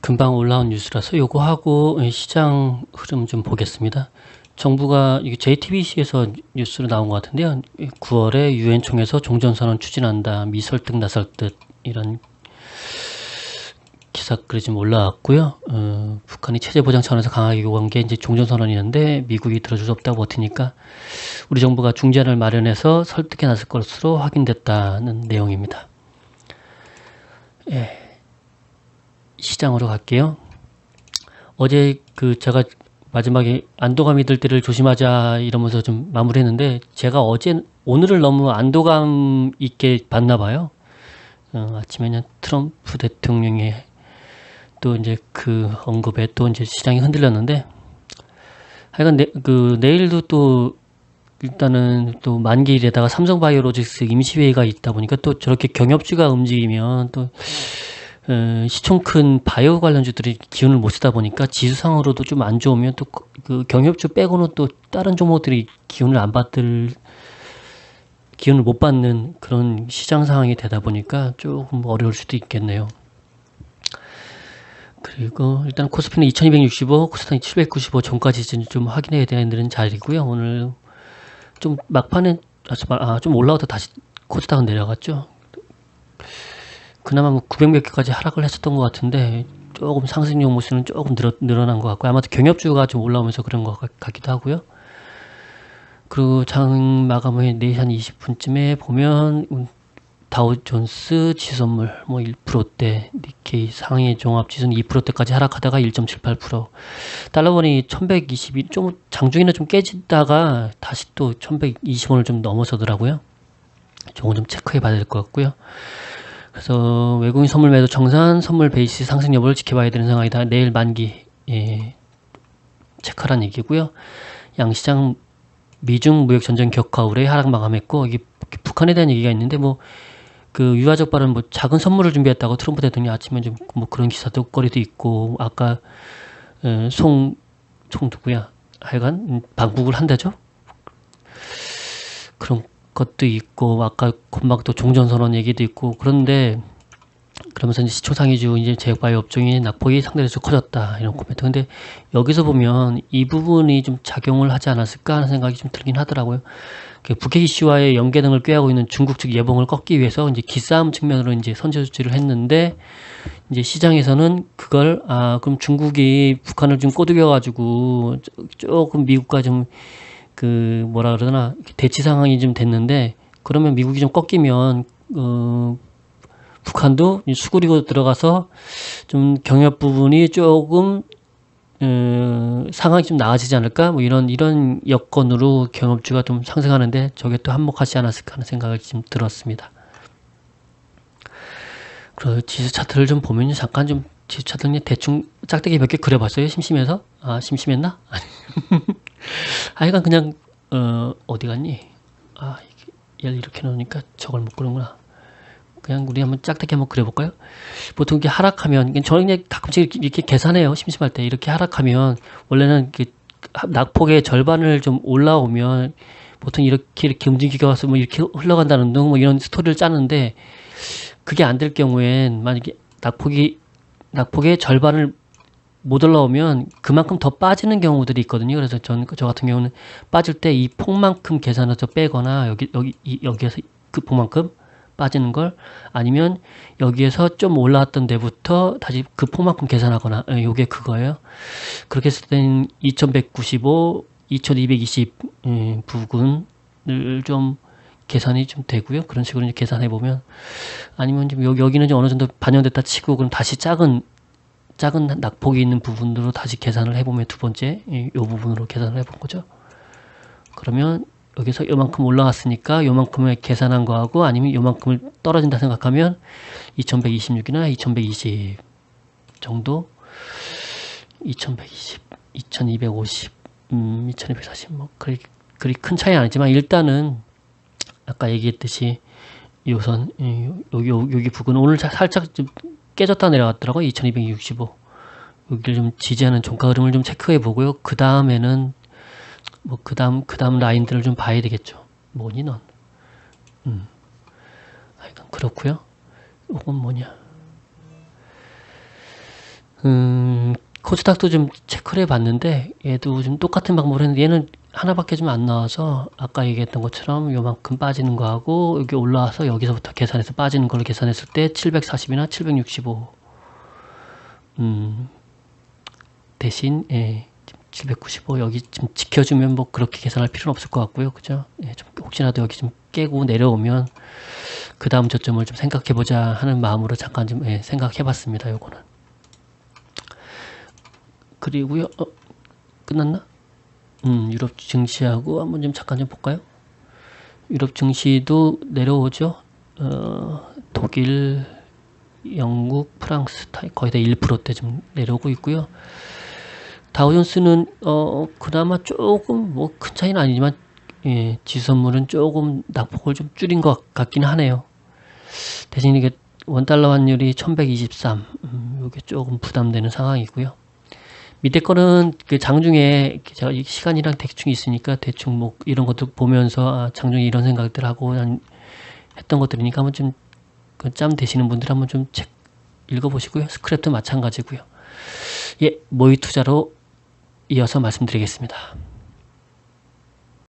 금방 올라온 뉴스라서 요거 하고 시장 흐름 좀 보겠습니다. 정부가 이게 JTBC에서 뉴스로 나온 것 같은데요. 9월에 유엔 총회에서 종전선언 추진한다. 미 설득 나설 듯 이런 기사글이 좀 올라왔고요. 북한이 체제 보장 차원에서 강하게 요구한 게 이제 종전선언이었는데 미국이 들어줄 수 없다고 버티니까 우리 정부가 중재안을 마련해서 설득해 나설 것으로 확인됐다는 내용입니다. 예. 시장으로 갈게요. 어제 제가 마지막에 안도감이 들 때를 조심하자 이러면서 좀 마무리했는데 제가 오늘을 너무 안도감 있게 봤나 봐요. 아침에는 트럼프 대통령의 또 이제 그 언급에 또 이제 시장이 흔들렸는데 하여간 내일도 또 일단은 또 만기일에다가 삼성바이오로직스 임시회의가 있다 보니까 또 저렇게 경협주가 움직이면 또 시총 큰 바이오 관련주들이 기운을 못 쓰다 보니까 지수상으로도 좀 안 좋으면 또 그 경협주 빼고는 또 다른 종목들이 기운을 못 받는 그런 시장 상황이 되다 보니까 조금 어려울 수도 있겠네요. 그리고 일단 코스피는 2265, 코스닥이 795 전까지 좀 확인해야 되는 자리고요. 오늘 좀 막판에 좀 올라오다 다시 코스닥은 내려갔죠. 그나마 900몇 개까지 하락을 했었던 것 같은데 조금 상승용 모습은 조금 늘어난 것 같고요. 아마도 경협주가 좀 올라오면서 그런 것 같기도 하고요. 그리고 장 마감 후에 4시 한 20분쯤에 보면 다우존스 지수선물 1%대, 니케이 상해 종합지수는 2%대까지 하락하다가 1.78%. 달러원이 1122, 좀 장중에는 좀 깨지다가 다시 또 1120원을 좀 넘어서더라고요. 저건 좀 체크해 봐야 될 것 같고요. 그래서 외국인 선물 매도 청산, 선물 베이스 상승 여부를 지켜봐야 되는 상황이다. 내일 만기 체크란 얘기고요. 양시장 미중 무역 전쟁 격화 우려에 하락 마감했고 이게 북한에 대한 얘기가 있는데 유화적 발언 작은 선물을 준비했다고 트럼프 대통령이 아침에 좀 그런 기사도 거리도 있고 아까 총 누구야? 하여간 방북을 한다죠. 그런 것도 있고 아까 곧막또 종전선언 얘기도 있고 그런데 그러면서 이제 시초상위주 이제 제약바이오 업종이 낙폭이 상대적으로 커졌다 이런 코멘트. 근데 여기서 보면 이 부분이 좀 작용을 하지 않았을까 하는 생각이 좀 들긴 하더라고요. 북핵 이슈와의 연계 등을 꾀하고 있는 중국 측 예봉을 꺾기 위해서 이제 기싸움 측면으로 이제 선제 조치를 했는데 이제 시장에서는 그걸 그럼 중국이 북한을 좀 꼬드겨 가지고 조금 미국과 좀 뭐라 그러나 대치 상황이 좀 됐는데 그러면 미국이 좀 꺾이면 북한도 수그리고 들어가서 좀 경협 부분이 조금 상황이 좀 나아지지 않을까 이런 여건으로 경협주가 좀 상승하는데 저게 또 한몫하지 않았을까 하는 생각이 좀 들었습니다. 그리고 지수 차트를 좀 보면 잠깐 좀 지수 차트는 대충 짝대기 몇 개 그려봤어요. 심심해서. 심심했나? 하여간 그냥 어디 갔니? 얘를 이렇게 놓으니까 저걸 못 그리는구나. 그냥 우리 한번 짝대기 한번 그려볼까요? 보통 이렇게 하락하면 저는 그냥 가끔씩 이렇게 계산해요. 심심할 때 이렇게 하락하면 원래는 낙폭의 절반을 좀 올라오면 보통 이렇게 움직이가 와서 이렇게 흘러간다는 등 이런 스토리를 짜는데 그게 안 될 경우엔 만약에 낙폭의 절반을 못 올라오면 그만큼 더 빠지는 경우들이 있거든요. 그래서 저 같은 경우는 빠질 때 이 폭만큼 계산해서 빼거나 여기에서 그 폭만큼 빠지는 걸 아니면 여기에서 좀 올라왔던 데부터 다시 그 폭만큼 계산하거나 요게 그거예요. 그렇게 했을 땐 2195, 2220 부근을 좀 계산이 좀 되고요. 그런 식으로 이제 계산해 보면 아니면 좀 여기는 좀 어느 정도 반영됐다 치고 그럼 다시 작은 낙폭이 있는 부분으로 다시 계산을 해보면 두 번째 요 부분으로 계산을 해본 거죠. 그러면 여기서 요만큼 올라왔으니까 요만큼을 계산한 거하고 아니면 요만큼을 떨어진다 생각하면 2126이나 2120 정도 2120, 2250, 2240 그리 큰 차이 아니지만 일단은 아까 얘기했듯이 요선 여기 부근 오늘 살짝 좀 깨졌다 내려갔더라고요. 2265 여기를 좀 지지하는 종가 흐름을 좀 체크해 보고요. 그 다음에는 그 다음 라인들을 좀 봐야 되겠죠. 뭐니 넌? 하여간 그렇고요. 이건 뭐냐? 코스닥도 좀 체크를 해봤는데 얘도 좀 똑같은 방법을 했는데 얘는 하나밖에 좀 안 나와서 아까 얘기했던 것처럼 요만큼 빠지는 거하고 여기 올라와서 여기서부터 계산해서 빠지는 걸 계산했을 때 740이나 765 대신 795 여기 좀 지켜주면 뭐 그렇게 계산할 필요는 없을 것 같고요. 그죠? 예, 좀 혹시라도 여기 좀 깨고 내려오면 그 다음 저점을 좀 생각해보자 하는 마음으로 잠깐 좀 생각해봤습니다. 요거는. 그리고요. 끝났나? 유럽 증시하고 한번 좀 잠깐 좀 볼까요? 유럽 증시도 내려오죠. 독일, 영국, 프랑스, 타이 거의 다 1%대 좀 내려오고 있고요. 다우존스는 그나마 조금 뭐 큰 차이는 아니지만 지수선물은 조금 낙폭을 좀 줄인 것 같긴 하네요. 대신 이게 원달러 환율이 1123 이게 조금 부담되는 상황이고요. 밑에 거는 그 장중에 제가 시간이랑 대충 있으니까 대충 뭐 이런 것도 보면서 장중에 이런 생각들 하고 했던 것들이니까 한번 좀 짬 되시는 분들 한번 좀 책 읽어보시고요. 스크랩도 마찬가지고요. 예, 모의 투자로 이어서 말씀드리겠습니다.